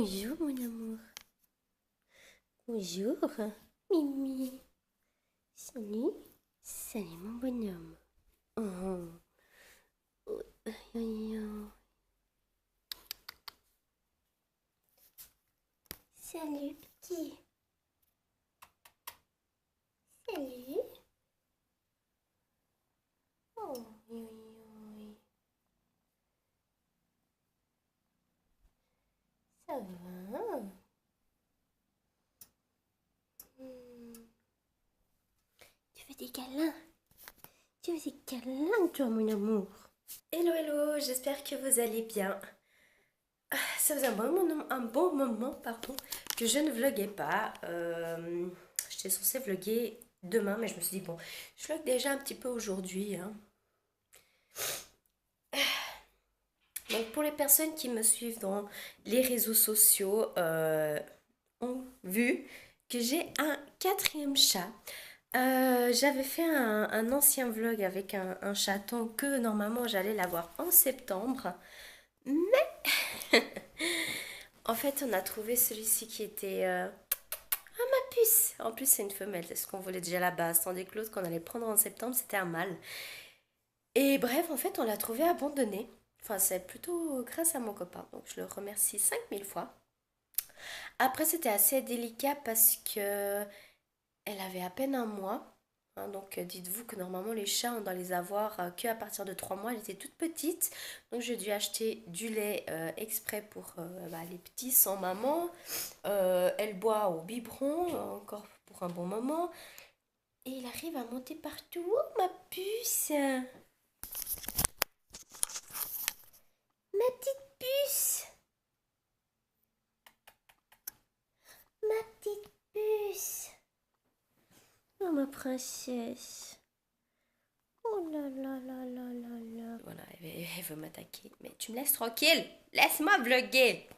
Bonjour mon amour. Bonjour. Mimi. Salut. Salut mon bonhomme. Oh. Oh, aïe, aïe, aïe. Salut petit. Salut. Oh, aïe, aïe. Ça va? Tu fais des câlins? Tu fais des câlins, toi, mon amour? Hello, hello, j'espère que vous allez bien. Ça faisait un bon moment, pardon, que je ne vloguais pas. J'étais censée vloguer demain, mais je me suis dit, bon, je vlogue déjà un petit peu aujourd'hui, hein. Donc, pour les personnes qui me suivent dans les réseaux sociaux, ont vu que j'ai un quatrième chat. J'avais fait un ancien vlog avec un chaton que normalement j'allais l'avoir en septembre. Mais en fait, on a trouvé celui-ci qui était ma puce. En plus, c'est une femelle, c'est ce qu'on voulait déjà à la base. Tandis que l'autre qu'on allait prendre en septembre, c'était un mâle. Et bref, en fait, on l'a trouvé abandonné. Enfin, c'est plutôt grâce à mon copain. Donc, je le remercie 5000 fois. Après, c'était assez délicat parce que elle avait à peine un mois. Hein, donc, dites-vous que normalement, les chats, on doit les avoir que à partir de 3 mois. Elle était toute petite. Donc, j'ai dû acheter du lait exprès pour les petits sans maman. Elle boit au biberon, encore pour un bon moment. Et il arrive à monter partout. Oh, ma puce! Ma petite puce! Ma petite puce! Oh, ma princesse! Oh là là là là là là! Voilà, elle veut m'attaquer. Mais tu me laisses tranquille! Laisse-moi vlogger!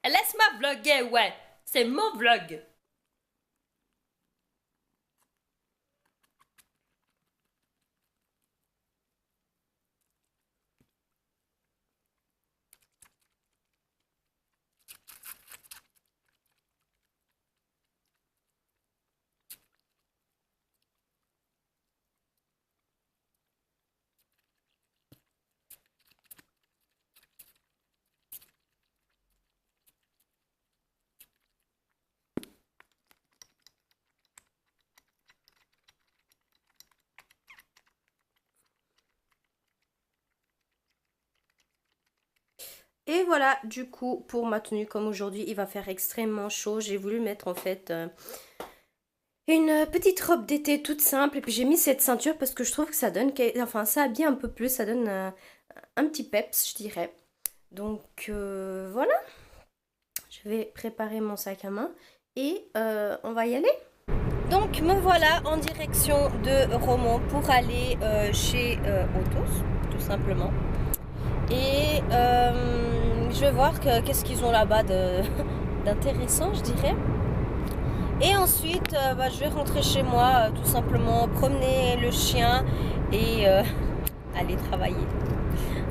Laisse-moi vlogger, ouais! C'est mon vlog! Et voilà, du coup, pour ma tenue, comme aujourd'hui, il va faire extrêmement chaud. J'ai voulu mettre en fait une petite robe d'été toute simple. Et puis j'ai mis cette ceinture parce que je trouve que ça donne, enfin ça habille un peu plus, ça donne un petit peps, je dirais. Donc voilà, je vais préparer mon sac à main et on va y aller. Donc me voilà en direction de Romont pour aller chez Autos, tout simplement. Et je vais voir qu'est-ce qu'ils ont là-bas d'intéressant, je dirais. Et ensuite, je vais rentrer chez moi, tout simplement promener le chien et aller travailler.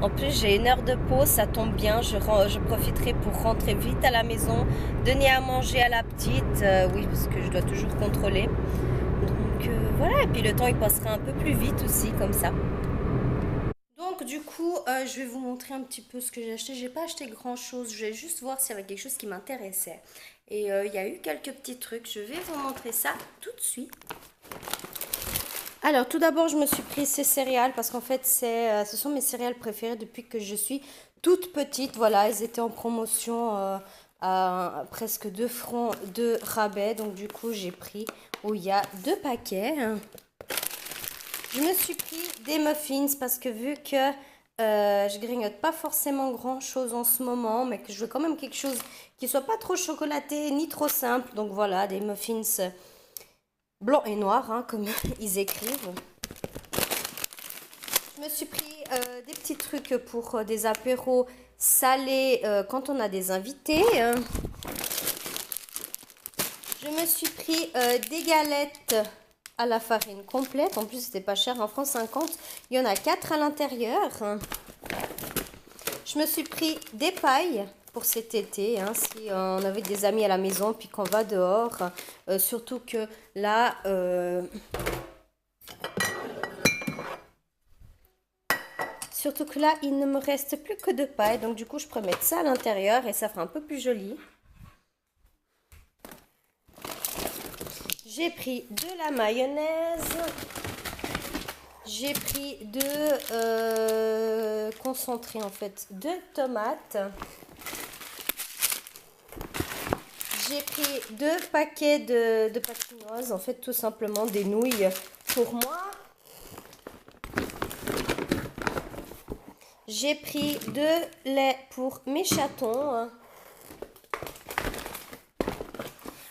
En plus, j'ai une heure de pause, ça tombe bien. Je profiterai pour rentrer vite à la maison, donner à manger à la petite. Oui, parce que je dois toujours contrôler. Donc voilà, et puis le temps il passera un peu plus vite aussi, comme ça. Donc du coup, je vais vous montrer un petit peu ce que j'ai acheté. J'ai pas acheté grand chose, je vais juste voir s'il y avait quelque chose qui m'intéressait. Et il y a eu quelques petits trucs, je vais vous montrer ça tout de suite. Alors tout d'abord, je me suis pris ces céréales parce qu'en fait, ce sont mes céréales préférées depuis que je suis toute petite. Voilà, elles étaient en promotion à presque 2 francs de rabais. Donc du coup, j'ai pris où il y a 2 paquets. Je me suis pris des muffins parce que vu que je grignote pas forcément grand chose en ce moment, mais que je veux quand même quelque chose qui soit pas trop chocolaté ni trop simple. Donc voilà, des muffins blancs et noirs, hein, comme ils écrivent. Je me suis pris des petits trucs pour des apéros salés quand on a des invités. Je me suis pris des galettes à la farine complète. En plus, c'était pas cher, 1,50 francs. Il y en a 4 à l'intérieur. Je me suis pris des pailles pour cet été, hein, si on avait des amis à la maison puis qu'on va dehors. Surtout que là, il ne me reste plus que 2 pailles. Donc du coup, je pourrais mettre ça à l'intérieur et ça fera un peu plus joli. J'ai pris de la mayonnaise. J'ai pris concentré en fait de tomates. J'ai pris 2 paquets de pâtes en fait tout simplement des nouilles pour moi. J'ai pris de lait pour mes chatons.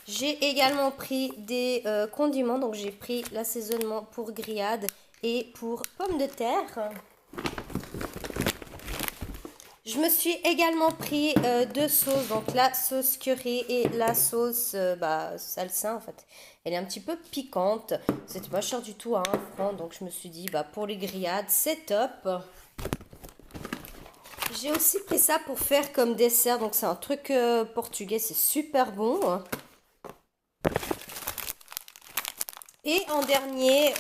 J'ai également pris des condiments, donc j'ai pris l'assaisonnement pour grillade et pour pommes de terre. Je me suis également pris 2 sauces, donc la sauce curry et la sauce salsa en fait. Elle est un petit peu piquante, c'était pas cher du tout à 1 franc, donc je me suis dit pour les grillades c'est top. J'ai aussi pris ça pour faire comme dessert, donc c'est un truc portugais, c'est super bon. Et en dernier,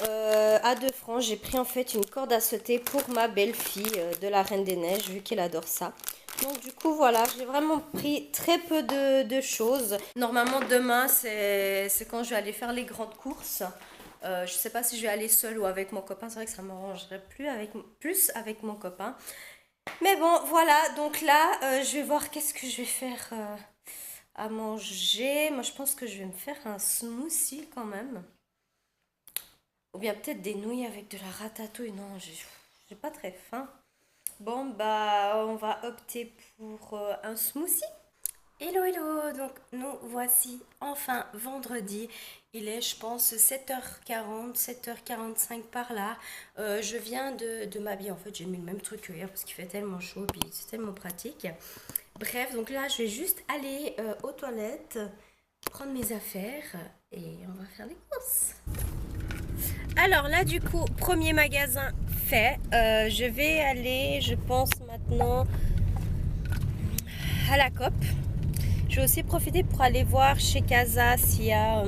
à 2 francs, j'ai pris en fait une corde à sauter pour ma belle-fille de la Reine des Neiges, vu qu'elle adore ça. Donc du coup, voilà, j'ai vraiment pris très peu de choses. Normalement, demain, c'est quand je vais aller faire les grandes courses. Je sais pas si je vais aller seule ou avec mon copain. C'est vrai que ça m'arrangerait plus avec mon copain. Mais bon, voilà. Donc là, je vais voir qu'est-ce que je vais faire à manger. Moi, je pense que je vais me faire un smoothie quand même. Ou bien peut-être des nouilles avec de la ratatouille. Non, j'ai pas très faim. Bon, on va opter pour un smoothie. Hello, hello! Donc, nous voici enfin vendredi. Il est, je pense, 7h40, 7h45 par là. Je viens de m'habiller. En fait, j'ai mis le même truc que hier parce qu'il fait tellement chaud et c'est tellement pratique. Bref, donc là, je vais juste aller aux toilettes, prendre mes affaires et on va faire les courses. Alors là, du coup, premier magasin fait. Je vais aller, je pense maintenant, à la COP. Je vais aussi profiter pour aller voir chez Casa s'il y a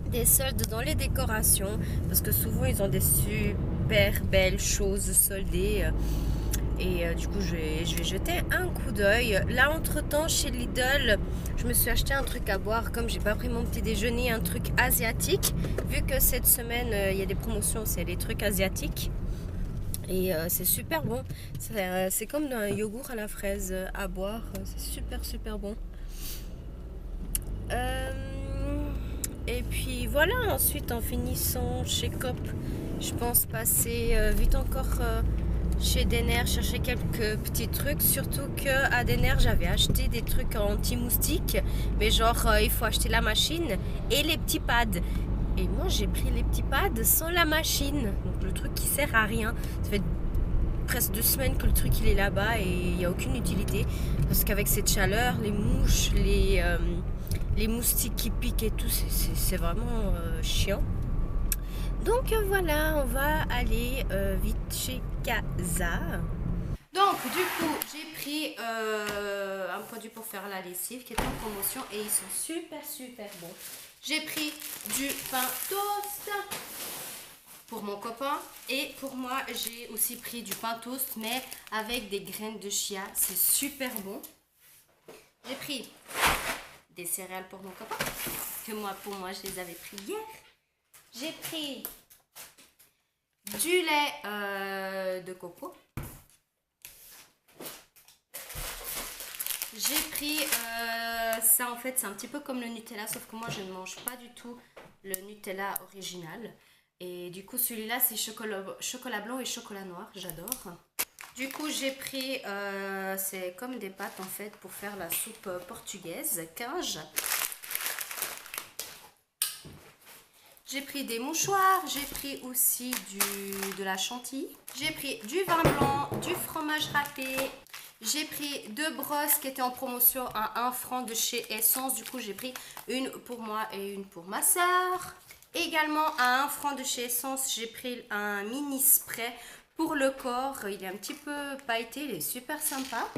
des soldes dans les décorations. Parce que souvent, ils ont des super belles choses soldées. Et du coup, je vais jeter un coup d'œil. Là, entre-temps, chez Lidl, je me suis acheté un truc à boire. Comme j'ai pas pris mon petit déjeuner, un truc asiatique. Vu que cette semaine, il y a des promotions, c'est des trucs asiatiques. Et c'est super bon. C'est comme un yogourt à la fraise à boire. C'est super, super bon. Et puis voilà, ensuite, en finissant chez Coop, je pense passer vite encore... chez Denner, chercher quelques petits trucs, surtout que à Denner j'avais acheté des trucs anti-moustiques, mais genre il faut acheter la machine et les petits pads. Et moi j'ai pris les petits pads sans la machine, donc le truc qui sert à rien. Ça fait presque 2 semaines que le truc il est là-bas et il n'y a aucune utilité, parce qu'avec cette chaleur, les mouches, les moustiques qui piquent et tout, c'est vraiment chiant. Donc voilà, on va aller vite chez Casa. Donc du coup, j'ai pris un produit pour faire la lessive qui est en promotion et ils sont super super bons. J'ai pris du pain toast pour mon copain et pour moi, j'ai aussi pris du pain toast mais avec des graines de chia. C'est super bon. J'ai pris des céréales pour mon copain que pour moi, je les avais pris hier. J'ai pris du lait de coco. J'ai pris ça en fait, c'est un petit peu comme le Nutella, sauf que moi je ne mange pas du tout le Nutella original. Et du coup celui-là c'est chocolat blanc et chocolat noir, j'adore. Du coup j'ai pris, c'est comme des pâtes en fait pour faire la soupe portugaise, quinge. J'ai pris des mouchoirs, j'ai pris aussi de la chantilly. J'ai pris du vin blanc, du fromage râpé. J'ai pris 2 brosses qui étaient en promotion à 1 franc de chez Essence. Du coup, j'ai pris une pour moi et une pour ma soeur. Également à 1 franc de chez Essence, j'ai pris un mini spray pour le corps. Il est un petit peu pailleté, il est super sympa.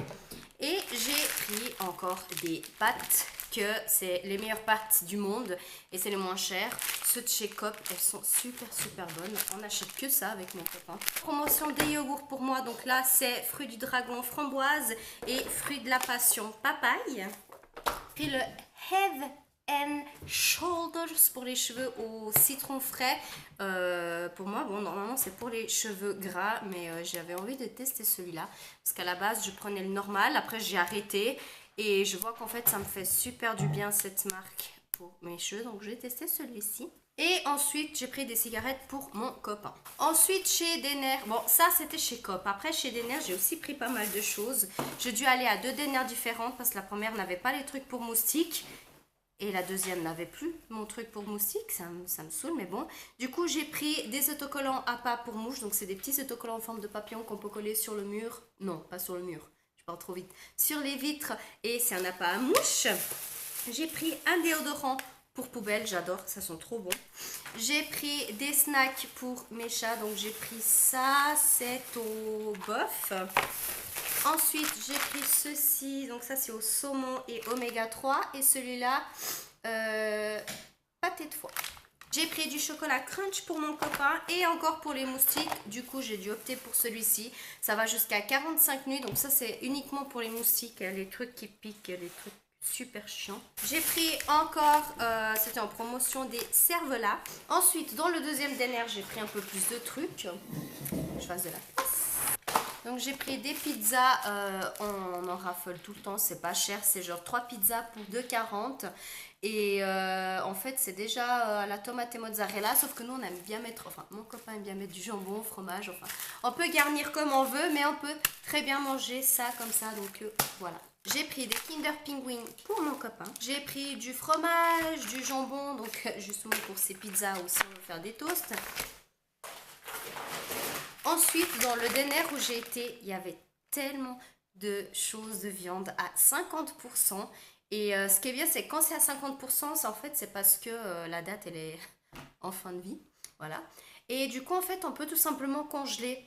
Et j'ai pris encore des pâtes, que c'est les meilleures pâtes du monde et c'est les moins chères. Ceux de chez Coop, elles sont super bonnes. On n'achète que ça avec mon copain. Promotion des yogourts pour moi. Donc là, c'est fruits du dragon framboise et fruits de la passion papaye. J'ai pris le Head and Shoulders pour les cheveux au citron frais. Pour moi, bon, normalement c'est pour les cheveux gras, mais j'avais envie de tester celui-là parce qu'à la base je prenais le normal, après j'ai arrêté et je vois qu'en fait ça me fait super du bien cette marque pour mes cheveux, donc j'ai testé celui-ci. Et ensuite, j'ai pris des cigarettes pour mon copain. Ensuite, chez Denner, bon, ça c'était chez Coop. Après, chez Denner, j'ai aussi pris pas mal de choses. J'ai dû aller à 2 Denner différentes parce que la première n'avait pas les trucs pour moustiques. Et la deuxième n'avait plus mon truc pour moustiques, ça me saoule, mais bon. Du coup, j'ai pris des autocollants à pas pour mouches. Donc, c'est des petits autocollants en forme de papillon qu'on peut coller sur le mur. Non, pas sur le mur, je parle trop vite. Sur les vitres, et c'est un appât à mouche. J'ai pris un déodorant pour poubelle, j'adore, ça sent trop bon. J'ai pris des snacks pour mes chats, donc j'ai pris ça, c'est au bœuf. Ensuite, j'ai pris ceci, donc ça c'est au saumon et oméga 3. Et celui-là, pâté de foie. J'ai pris du chocolat crunch pour mon copain et encore pour les moustiques. Du coup, j'ai dû opter pour celui-ci. Ça va jusqu'à 45 nuits, donc ça c'est uniquement pour les moustiques, les trucs qui piquent, les trucs super chiant. J'ai pris encore, c'était en promotion, des cervelas. Ensuite, dans le deuxième Denner, j'ai pris un peu plus de trucs. Je fasse de la place. Donc j'ai pris des pizzas, on en raffole tout le temps, c'est pas cher, c'est genre 3 pizzas pour 2,40. Et en fait c'est déjà la tomate et mozzarella, sauf que nous on aime bien mettre, enfin mon copain aime bien mettre du jambon, fromage, enfin on peut garnir comme on veut, mais on peut très bien manger ça comme ça, donc voilà. J'ai pris des Kinder Penguin pour mon copain. J'ai pris du fromage, du jambon, donc justement pour ces pizzas aussi on veut faire des toasts. Ensuite, dans le Denner où j'ai été, il y avait tellement de choses de viande à 50%. Et ce qui est bien, c'est que quand c'est à 50%, c'est en fait, c'est parce que la date, elle est en fin de vie. Voilà. Et du coup, en fait, on peut tout simplement congeler.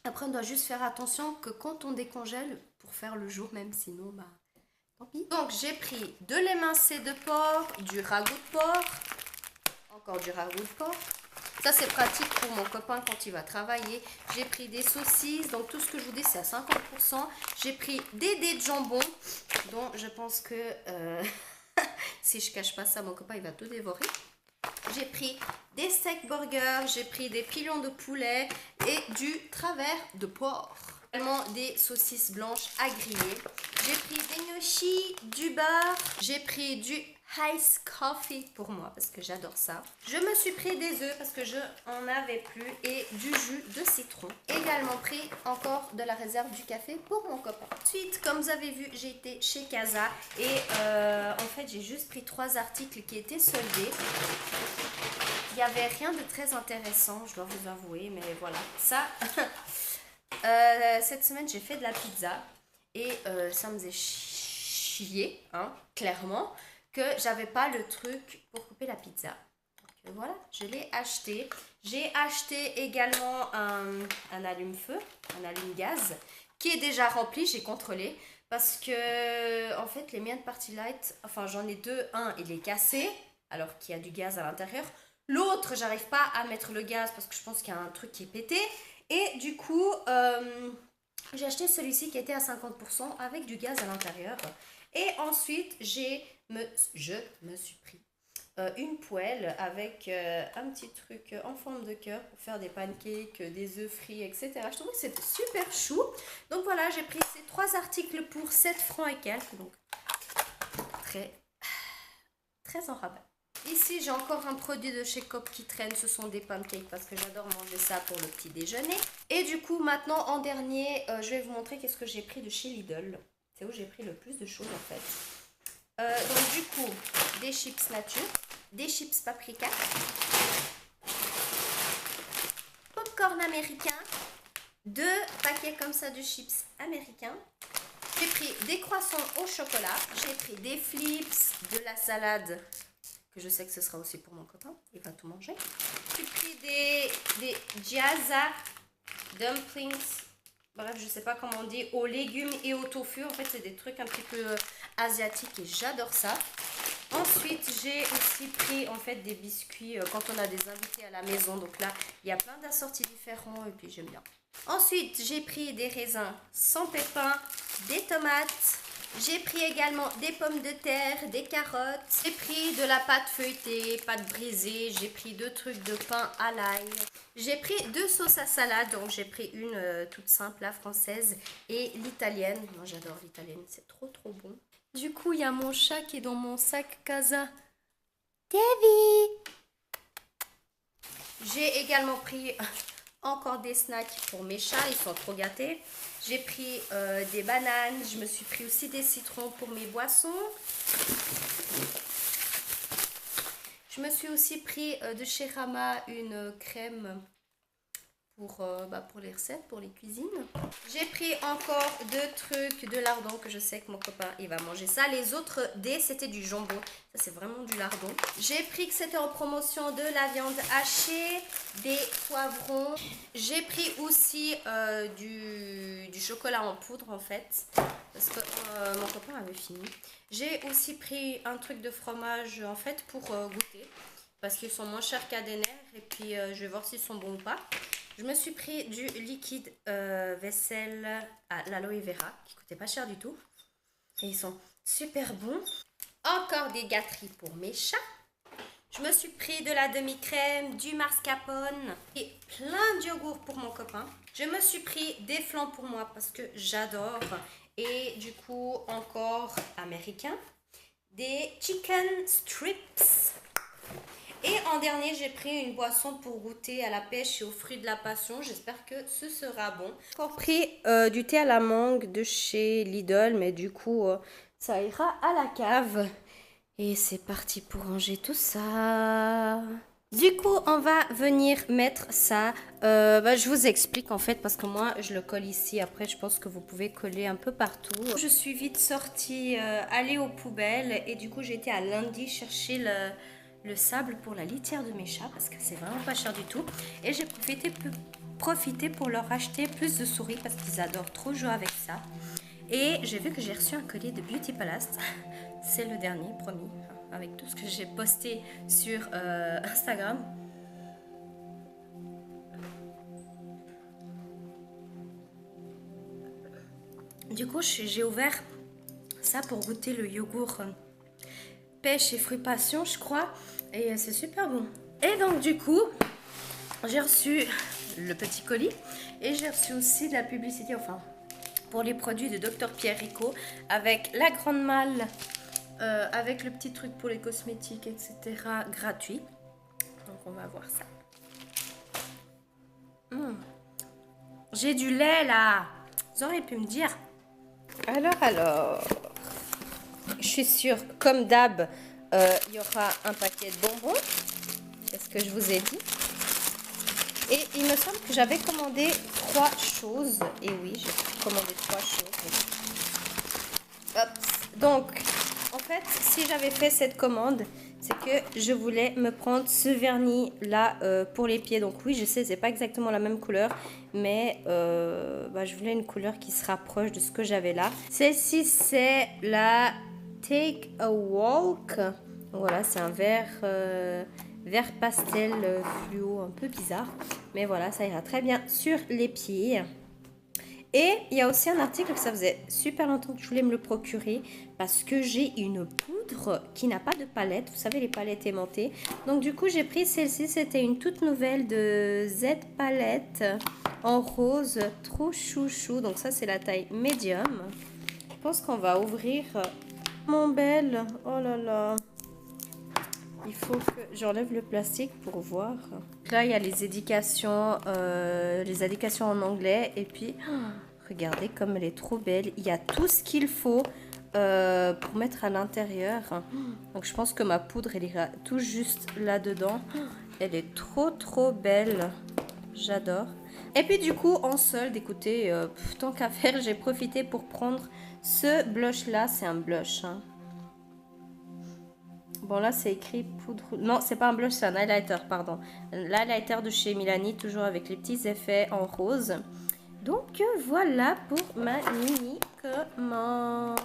Après, on doit juste faire attention que quand on décongèle, pour faire le jour, même sinon, bah, tant pis. Donc, j'ai pris de l'émincé de porc, du ragoût de porc, encore du ragoût de porc. Ça, c'est pratique pour mon copain quand il va travailler. J'ai pris des saucisses, donc tout ce que je vous dis, c'est à 50%. J'ai pris des dés de jambon, dont je pense que si je cache pas ça, mon copain, il va tout dévorer. J'ai pris des steak burgers, j'ai pris des pilons de poulet et du travers de porc. Également des saucisses blanches à griller. J'ai pris des gnocchis, du beurre, j'ai pris du ice coffee pour moi parce que j'adore ça. Je me suis pris des œufs parce que je en avais plus et du jus de citron. Également pris encore de la réserve du café pour mon copain. Ensuite, comme vous avez vu, j'ai été chez Casa et en fait j'ai juste pris 3 articles qui étaient soldés. Il n'y avait rien de très intéressant, je dois vous avouer, mais voilà. Ça, cette semaine j'ai fait de la pizza et ça me faisait chier, hein, clairement, que j'avais pas le truc pour couper la pizza. Donc voilà, je l'ai acheté. J'ai acheté également un allume-feu, un allume-gaz, qui est déjà rempli, j'ai contrôlé. Parce que, en fait, les miens de Party Light, enfin j'en ai 2, un il est cassé, alors qu'il y a du gaz à l'intérieur. L'autre, j'arrive pas à mettre le gaz parce que je pense qu'il y a un truc qui est pété. Et du coup, j'ai acheté celui-ci qui était à 50% avec du gaz à l'intérieur. Et ensuite, je me suis pris une poêle avec un petit truc en forme de cœur pour faire des pancakes, des œufs frits, etc. Je trouvais que c'était super chou. Donc voilà, j'ai pris ces 3 articles pour 7 francs et quelques. Donc très en rabais. Ici, j'ai encore un produit de chez Coop qui traîne. Ce sont des pancakes parce que j'adore manger ça pour le petit déjeuner. Et du coup, maintenant, en dernier, je vais vous montrer qu'est-ce que j'ai pris de chez Lidl. C'est où j'ai pris le plus de choses en fait. Donc du coup, des chips nature, des chips paprika, popcorn américain, 2 paquets comme ça de chips américains. J'ai pris des croissants au chocolat, j'ai pris des flips, de la salade, que je sais que ce sera aussi pour mon copain, il va tout manger. J'ai pris des gyoza dumplings bref, je sais pas comment on dit, aux légumes et au tofu. En fait, c'est des trucs un petit peu asiatiques et j'adore ça. Ensuite, j'ai aussi pris en fait des biscuits quand on a des invités à la maison. Donc là, il y a plein d'assortis différents et puis j'aime bien. Ensuite, j'ai pris des raisins sans pépins, des tomates. J'ai pris également des pommes de terre, des carottes. J'ai pris de la pâte feuilletée, pâte brisée. J'ai pris 2 trucs de pain à l'ail. J'ai pris 2 sauces à salade. Donc j'ai pris une toute simple, la française, et l'italienne. Moi j'adore l'italienne, c'est trop trop bon. Du coup, il y a mon chat qui est dans mon sac Casa. Davy! J'ai également pris encore des snacks pour mes chats, ils sont trop gâtés. J'ai pris des bananes, je me suis pris aussi des citrons pour mes boissons. Je me suis aussi pris de chez Rama une crème pour les recettes, pour les cuisines. J'ai pris encore 2 trucs de lardon que je sais que mon copain il va manger ça. Les autres c'était du jambon. Ça c'est vraiment du lardon. J'ai pris que c'était en promotion de la viande hachée, des poivrons. J'ai pris aussi du chocolat en poudre en fait. Parce que mon copain avait fini. J'ai aussi pris un truc de fromage en fait pour goûter. Parce qu'ils sont moins chers qu'à des nerfs. Et puis je vais voir s'ils sont bons ou pas. Je me suis pris du liquide vaisselle à l'aloe vera, qui coûtait pas cher du tout. Et ils sont super bons. Encore des gâteries pour mes chats. Je me suis pris de la demi-crème, du mascarpone et plein de yogourt pour mon copain. Je me suis pris des flancs pour moi parce que j'adore. Et du coup, encore américain. Des chicken strips. Et en dernier, j'ai pris une boisson pour goûter à la pêche et aux fruits de la passion. J'espère que ce sera bon. J'ai encore pris du thé à la mangue de chez Lidl, mais du coup, ça ira à la cave. Et c'est parti pour ranger tout ça. Du coup, on va venir mettre ça. Je vous explique en fait, parce que moi, je le colle ici. Après, je pense que vous pouvez coller un peu partout. Je suis vite sortie, aller aux poubelles. Et du coup, j'ai été à lundi chercher le sable pour la litière de mes chats parce que c'est vraiment pas cher du tout. Et j'ai profité pour leur acheter plus de souris parce qu'ils adorent trop jouer avec ça. Et j'ai vu que j'ai reçu un collier de Beauty Palace. C'est le dernier, promis, avec tout ce que j'ai posté sur Instagram. Du coup, j'ai ouvert ça pour goûter le yogourt pêche et fruits passion, je crois. Et c'est super bon. Et donc, du coup, j'ai reçu le petit colis. Et j'ai reçu aussi de la publicité, enfin, pour les produits de Dr Pierre Rico. Avec la grande malle, avec le petit truc pour les cosmétiques, etc. gratuit. Donc, on va voir ça. J'ai du lait, là. Vous auriez pu me dire. Alors. Je suis sûre, comme d'hab, il y aura un paquet de bonbons. C'est ce que je vous ai dit. Et il me semble que j'avais commandé 3 choses. Et oui, j'ai commandé 3 choses. Hop. Donc, en fait, si j'avais fait cette commande, c'est que je voulais me prendre ce vernis là pour les pieds. Donc oui, je sais, c'est pas exactement la même couleur, mais je voulais une couleur qui se rapproche de ce que j'avais là. Celle-ci, c'est la Take a Walk. Voilà, c'est un vert pastel fluo un peu bizarre. Mais voilà, ça ira très bien sur les pieds. Et il y a aussi un article que ça faisait super longtemps que je voulais me le procurer parce que j'ai une poudre qui n'a pas de palette. Vous savez, les palettes aimantées. Donc du coup, j'ai pris celle-ci. C'était une toute nouvelle de Z Palette en rose. Trop chouchou. Donc ça, c'est la taille médium. Je pense qu'on va ouvrir... Mon belle. Oh là là. Il faut que j'enlève le plastique pour voir. Là, il y a les indications en anglais. Et puis, regardez comme elle est trop belle. Il y a tout ce qu'il faut pour mettre à l'intérieur. Donc, je pense que ma poudre, elle ira tout juste là-dedans. Elle est trop, trop belle. J'adore. Et puis, du coup, en solde, écoutez, tant qu'à faire, j'ai profité pour prendre ce blush-là. C'est un blush, hein. Bon, là, c'est écrit poudre... Non, c'est pas un blush, c'est un highlighter, pardon. L'highlighter de chez Milani, toujours avec les petits effets en rose. Donc voilà pour ma mini commande.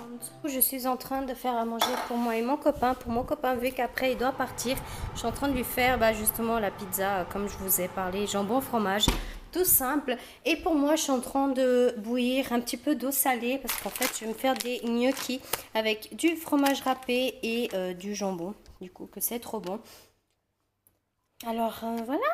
Je suis en train de faire à manger pour moi et mon copain. Pour mon copain, vu qu'après il doit partir, je suis en train de lui faire justement la pizza, comme je vous ai parlé, jambon fromage, tout simple. Et pour moi, je suis en train de bouillir un petit peu d'eau salée parce qu'en fait, je vais me faire des gnocchis avec du fromage râpé et du jambon. Du coup, que c'est trop bon. Alors voilà.